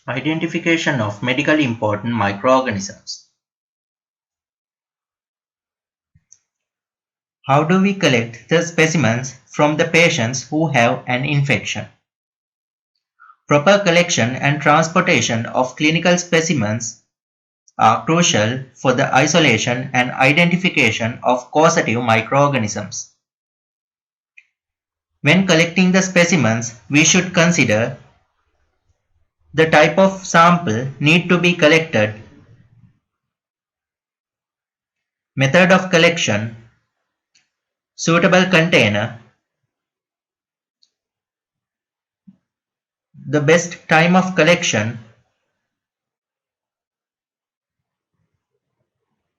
Identification of medically important microorganisms. How do we collect the specimens from the patients who have an infection? Proper collection and transportation of clinical specimens are crucial for the isolation and identification of causative microorganisms. When collecting the specimens, we should consider the type of sample need to be collected, method of collection, suitable container, the best time of collection,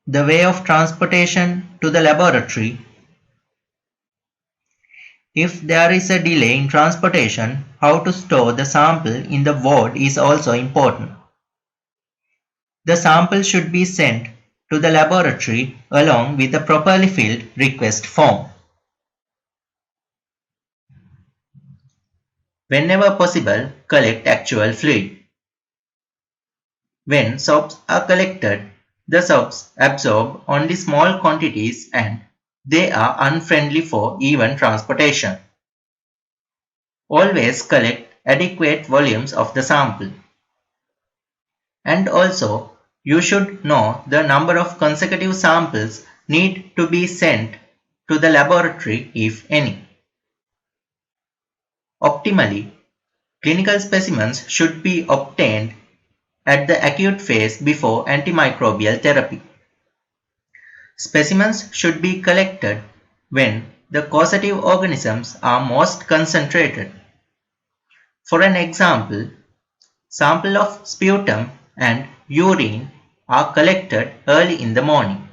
the way of transportation to the laboratory. If there is a delay in transportation, how to store the sample in the ward is also important. The sample should be sent to the laboratory along with the properly filled request form. Whenever possible, collect actual fluid. When soaps are collected, the soaps absorb only small quantities and they are unfriendly for even transportation. Always collect adequate volumes of the sample. And also, you should know the number of consecutive samples need to be sent to the laboratory if any. Optimally, clinical specimens should be obtained at the acute phase before antimicrobial therapy. Specimens should be collected when the causative organisms are most concentrated. For an example, sample of sputum and urine are collected early in the morning.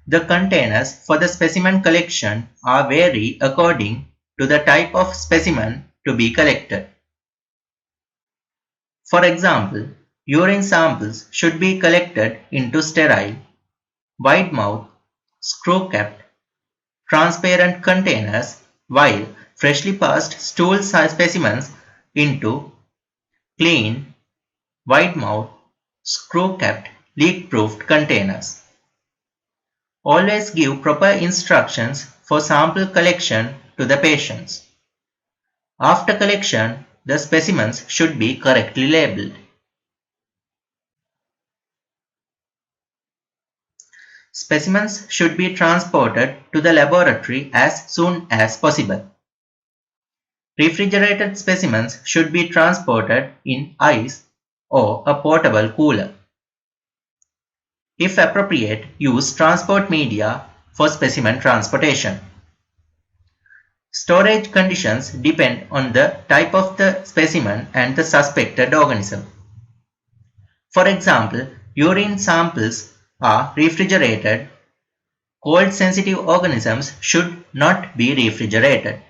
The containers for the specimen collection are vary according to the type of specimen to be collected. For example, urine samples should be collected into sterile, wide-mouth, screw-capped, transparent containers, while freshly passed stool specimens into clean, wide-mouth, screw-capped, leak-proofed containers. Always give proper instructions for sample collection to the patients. After collection, the specimens should be correctly labeled. Specimens should be transported to the laboratory as soon as possible. Refrigerated specimens should be transported in ice or a portable cooler. If appropriate, use transport media for specimen transportation. Storage conditions depend on the type of the specimen and the suspected organism. For example, urine samples are refrigerated. Cold sensitive organisms should not be refrigerated.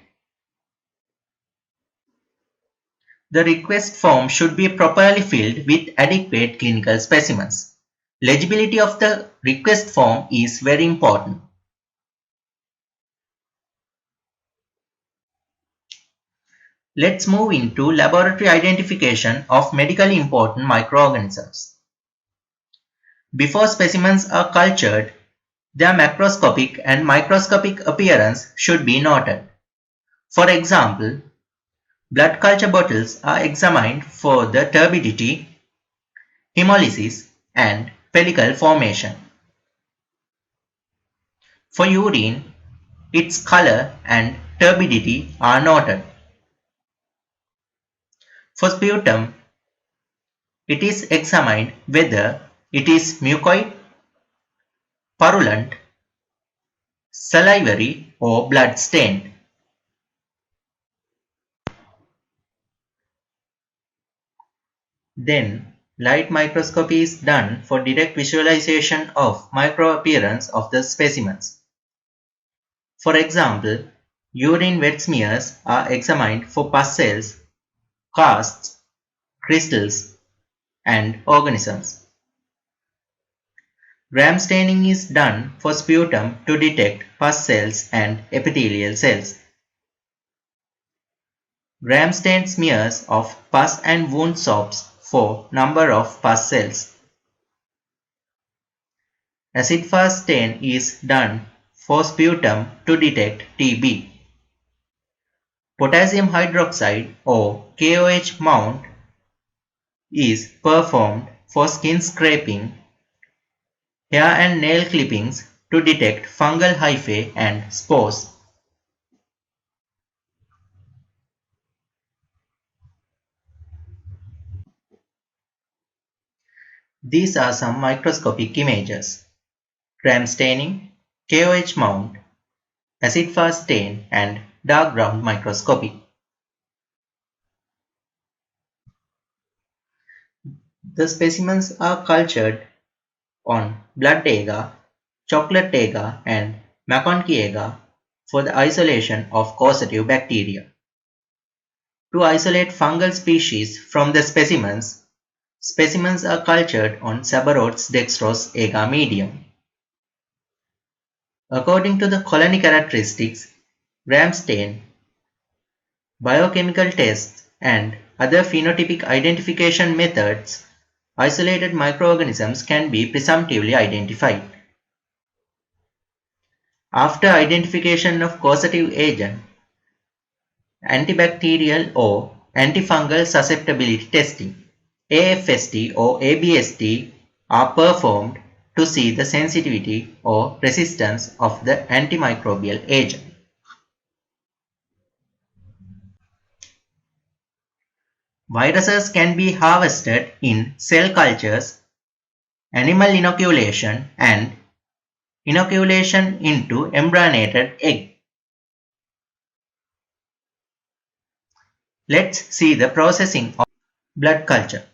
The request form should be properly filled with adequate clinical specimens. Legibility of the request form is very important. Let's move into laboratory identification of medically important microorganisms. Before specimens are cultured, their macroscopic and microscopic appearance should be noted. For example, blood culture bottles are examined for the turbidity, hemolysis, and pellicle formation. For urine, its color and turbidity are noted. For sputum, it is examined whether it is mucoid, purulent, salivary, or blood stained. Then, light microscopy is done for direct visualization of microappearance of the specimens. For example, urine wet smears are examined for pus cells, casts, crystals, and organisms. Gram staining is done for sputum to detect pus cells and epithelial cells. Gram stain smears of pus and wound swabs for number of pus cells. Acid-fast stain is done for sputum to detect TB. Potassium hydroxide or KOH mount is performed for skin scraping, hair and nail clippings to detect fungal hyphae and spores. These are some microscopic images: gram staining, KOH mount, acid-fast stain and dark ground microscopy. The specimens are cultured on blood agar, chocolate agar and McConkey agar for the isolation of causative bacteria. To isolate fungal species from the specimens, specimens are cultured on Sabarots dextrose agar medium. According to the colony characteristics, gram stain, biochemical tests and other phenotypic identification methods, isolated microorganisms can be presumptively identified. After identification of causative agent, antibacterial or antifungal susceptibility testing, AFST or ABST, are performed to see the sensitivity or resistance of the antimicrobial agent. Viruses can be harvested in cell cultures, animal inoculation and inoculation into embryonated egg. Let's see the processing of blood culture.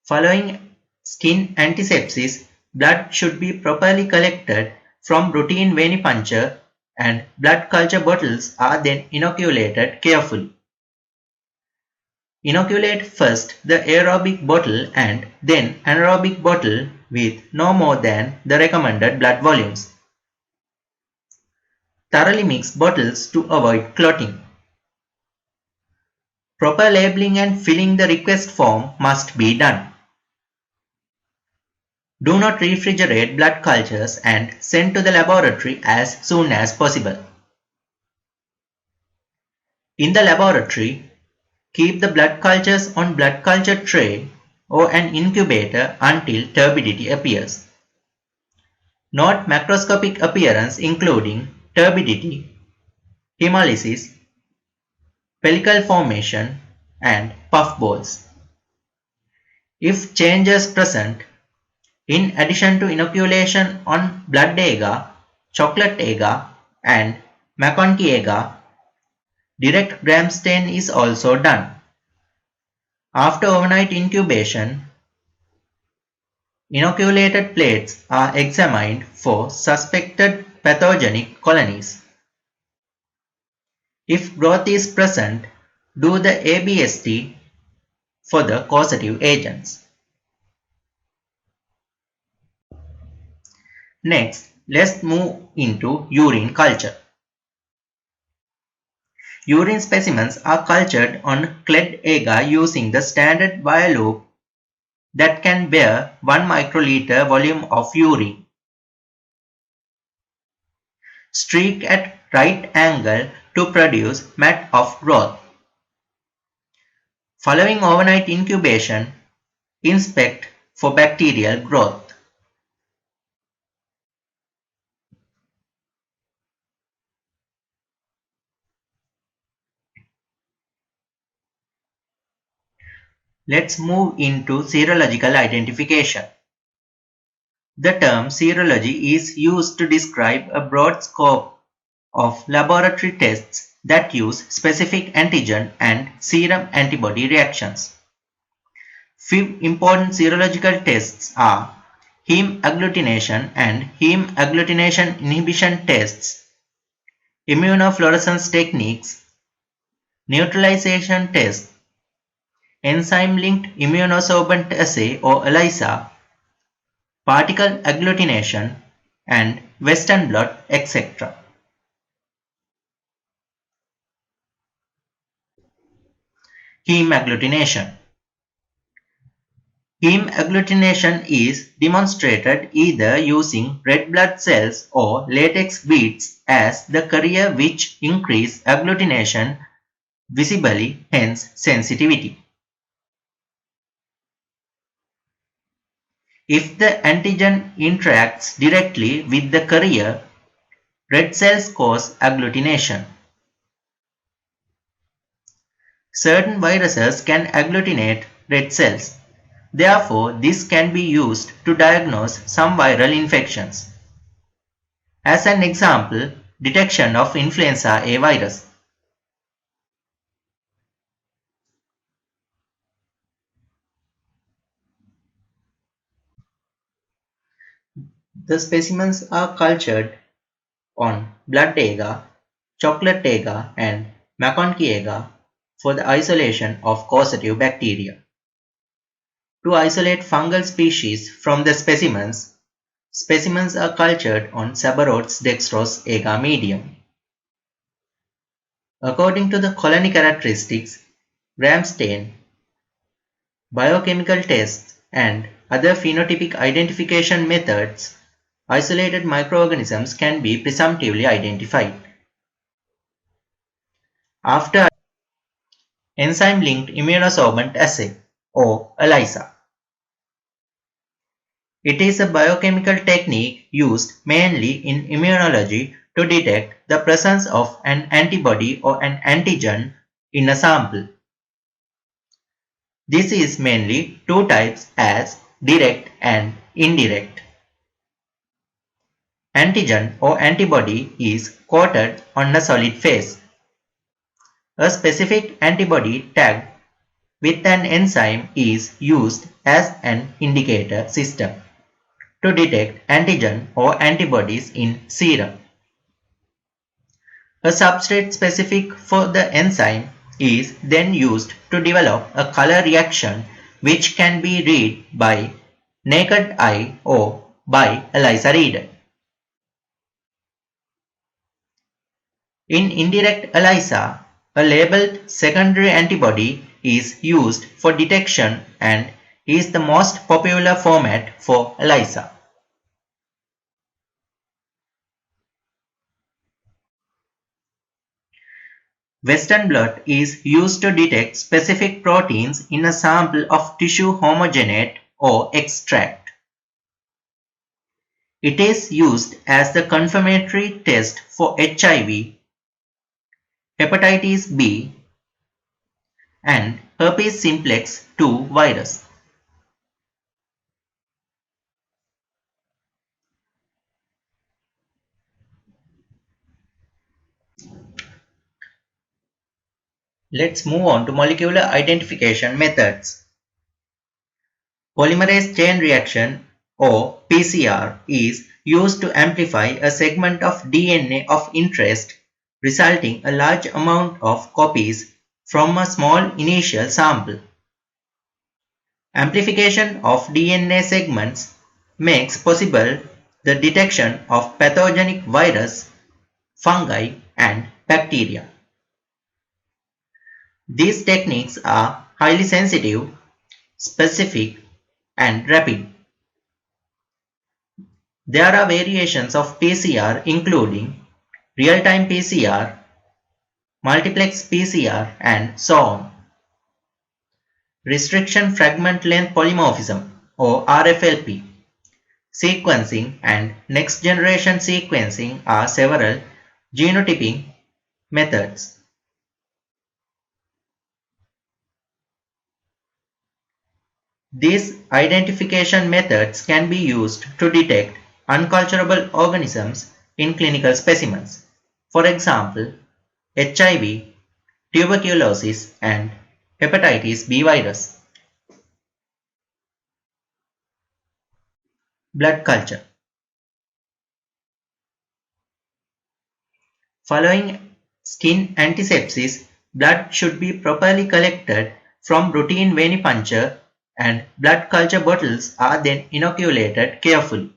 Following skin antisepsis, blood should be properly collected from routine venipuncture and blood culture bottles are then inoculated carefully. Inoculate first the aerobic bottle and then anaerobic bottle with no more than the recommended blood volumes. Thoroughly mix bottles to avoid clotting. Proper labeling and filling the request form must be done. Do not refrigerate blood cultures and send to the laboratory as soon as possible. In the laboratory, keep the blood cultures on blood culture tray or an incubator until turbidity appears. Note macroscopic appearance including turbidity, hemolysis, pellicle formation and puffballs. If changes present, in addition to inoculation on blood agar, chocolate agar and McConkey agar, direct gram stain is also done. After overnight incubation, inoculated plates are examined for suspected pathogenic colonies. If growth is present, do the ABST for the causative agents. Next, let's move into urine culture. Urine specimens are cultured on clad agar using the standard wire loop that can bear 1 microliter volume of urine. Streak at right angle to produce mat of growth. Following overnight incubation, inspect for bacterial growth. Let's move into serological identification. The term serology is used to describe a broad scope of laboratory tests that use specific antigen and serum antibody reactions. Few important serological tests are heme agglutination and heme agglutination inhibition tests, immunofluorescence techniques, neutralization tests, enzyme-linked immunosorbent assay or ELISA, particle agglutination, and Western blot, etc. Heme agglutination. Heme agglutination is demonstrated either using red blood cells or latex beads as the carrier, which increase agglutination visibly, hence sensitivity. If the antigen interacts directly with the carrier, red cells cause agglutination. Certain viruses can agglutinate red cells. Therefore, this can be used to diagnose some viral infections. As an example, detection of influenza A virus. The specimens are cultured on blood agar, chocolate agar, and McConkey agar for the isolation of causative bacteria. To isolate fungal species from the specimens, specimens are cultured on Sabarots dextrose agar medium. According to the colony characteristics, Gram stain, biochemical tests, and other phenotypic identification methods, isolated microorganisms can be presumptively identified. After enzyme-linked immunosorbent assay or ELISA. It is a biochemical technique used mainly in immunology to detect the presence of an antibody or an antigen in a sample. This is mainly two types as direct and indirect. Antigen or antibody is coated on a solid phase. A specific antibody tagged with an enzyme is used as an indicator system to detect antigen or antibodies in serum. A substrate specific for the enzyme is then used to develop a color reaction which can be read by naked eye or by ELISA reader. In indirect ELISA, a labeled secondary antibody is used for detection and is the most popular format for ELISA. Western blot is used to detect specific proteins in a sample of tissue homogenate or extract. It is used as the confirmatory test for HIV, hepatitis B, and herpes simplex 2 virus. Let's move on to molecular identification methods. Polymerase chain reaction or PCR is used to amplify a segment of DNA of interest, resulting a large amount of copies from a small initial sample. Amplification of DNA segments makes possible the detection of pathogenic virus, fungi, and bacteria. These techniques are highly sensitive, specific, and rapid. There are variations of PCR including real-time PCR, multiplex PCR, and so on. Restriction fragment length polymorphism or RFLP, sequencing, and next-generation sequencing are several genotyping methods. These identification methods can be used to detect unculturable organisms in clinical specimens. For example, HIV, tuberculosis, and hepatitis B virus. Blood culture. Following skin antisepsis, blood should be properly collected from routine venipuncture and blood culture bottles are then inoculated carefully.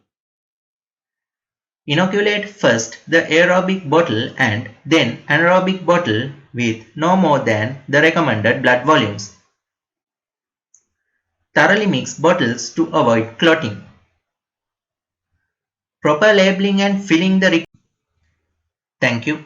Inoculate first the aerobic bottle and then anaerobic bottle with no more than the recommended blood volumes. Thoroughly mix bottles to avoid clotting. Proper labeling and filling the Thank you.